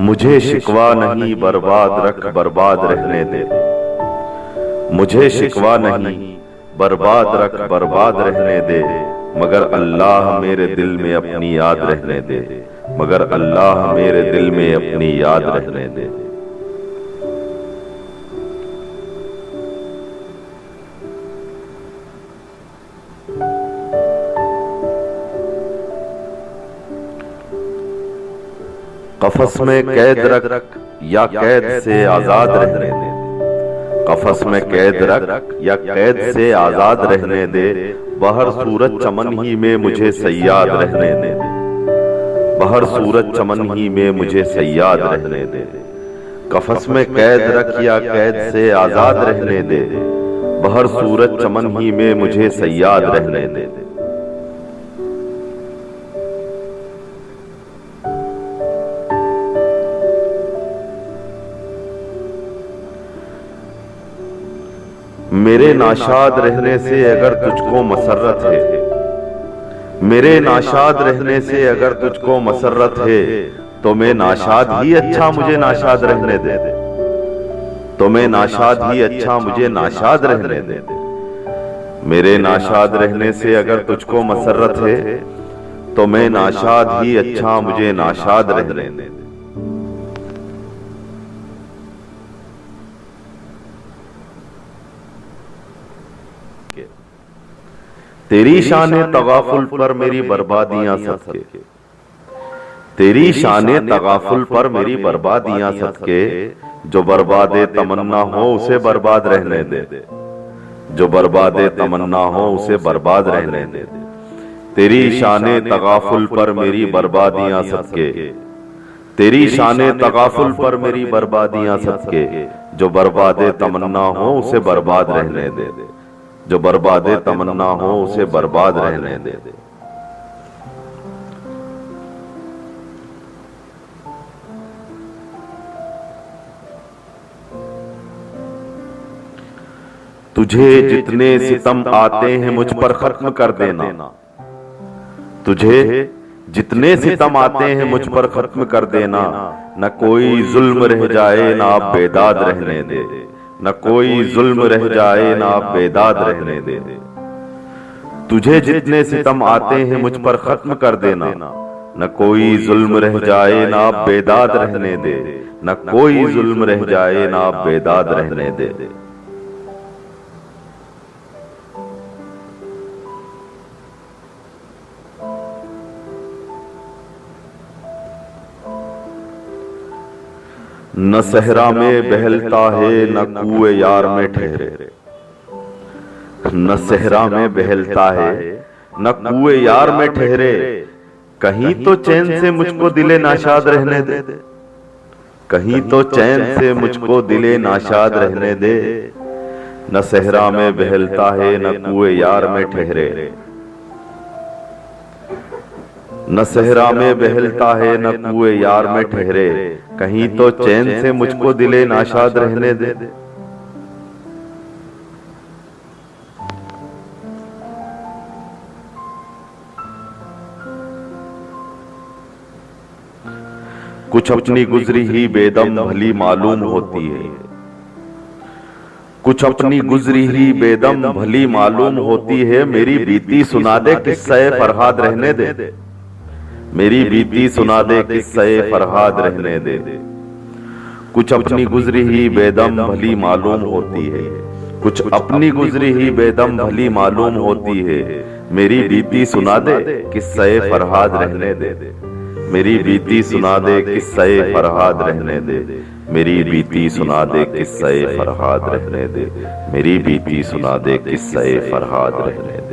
मुझे शिकवा नहीं, बर्बाद रख बर्बाद रहने दे। मुझे शिकवा नहीं, बर्बाद रख बर्बाद रहने दे। मगर अल्लाह मेरे दिल में अपनी याद रहने दे। मगर अल्लाह मेरे दिल में अपनी याद रहने दे। कफस में कैद रख या कैद से आजाद रहने दे। कफस में कैद रख या कैद से आजाद रहने दे। बहर सूरज चमन ही में मुझे सयाद रहने दे। बहर सूरज चमन ही में मुझे सयाद रहने दे। कफस में कैद रख या कैद से आजाद रहने दे। बहर सूरज चमन ही में मुझे सयाद रहने दे। मेरे नाशाद रहने से अगर तुझको मसरत है, मेरे नाशाद रहने से अगर तुझको मसरत है, तो मैं नाशाद ही अच्छा मुझे नाशाद रहने दे। तो मैं नाशाद ही अच्छा मुझे नाशाद रहने दे। मेरे नाशाद रहने से अगर तुझको मसरत है, तो मैं नाशाद ही अच्छा मुझे नाशाद रहने दे। तेरी शाने तगाफुल पर मेरी बर्बादियां सदके। तेरी शाने तगाफुल पर मेरी बर्बादियां सदके। जो बर्बादे तमन्ना हो उसे बर्बाद रहने दे। जो बर्बादे तमन्ना हो उसे बर्बाद रहने दे। तेरी शाने तगाफुल पर मेरी बर्बादियां सदके। तेरी शाने तगाफुल पर मेरी बर्बादियां सदके। जो बर्बादे तमन्ना हो उसे बर्बाद रहने दे। जो बर्बादे तमन्ना हो उसे बर्बाद रहने दे। तुझे जितने सितम आते हैं मुझ पर खत्म कर देना। तुझे जितने सितम आते हैं मुझ पर खत्म कर देना। न कोई जुल्म रह जाए ना आप बेदाद रहने दे। न कोई जुल्म रह जाए ना आप बेदाद रहने दे। तुझे जितने सितम आते हैं मुझ पर खत्म कर देना। न कोई जुल्म रह जाए ना आप बेदाद रहने दे। न कोई जुल्म रह जाए ना आप बेदाद रहने दे। न सहरा में बहलता है न कुए यार में ठहरे। न सहरा में बहलता है न कुए यार में ठहरे। कहीं तो चैन से मुझको दिले नाशाद रहने दे। कहीं तो चैन से मुझको दिले नाशाद रहने दे। न सहरा में बहलता है न कुए यार में ठहरे। न सहरा में बहलता है न कुए यार में ठहरे। कहीं तो चैन से मुझको दिले नाशाद रहने दे। कुछ अपनी गुजरी ही बेदम भली मालूम होती है। कुछ अपनी गुजरी ही बेदम भली मालूम होती है। मेरी बीती सुना दे किस्से फरहाद रहने दे। मेरी बीती सुना दे किस्से फरहाद रहने दे। कुछ अपनी गुजरी ही बेदम भली मालूम होती है। कुछ अपनी गुजरी ही बेदम भली मालूम होती है। मेरी बीती सुना दे किस्से फरहाद रहने दे। मेरी बीती सुना दे किस्से फरहाद रहने दे। मेरी बीती सुना दे किस्से फरहाद रहने दे। मेरी बीती सुना दे किस्से फरहाद रहने दे।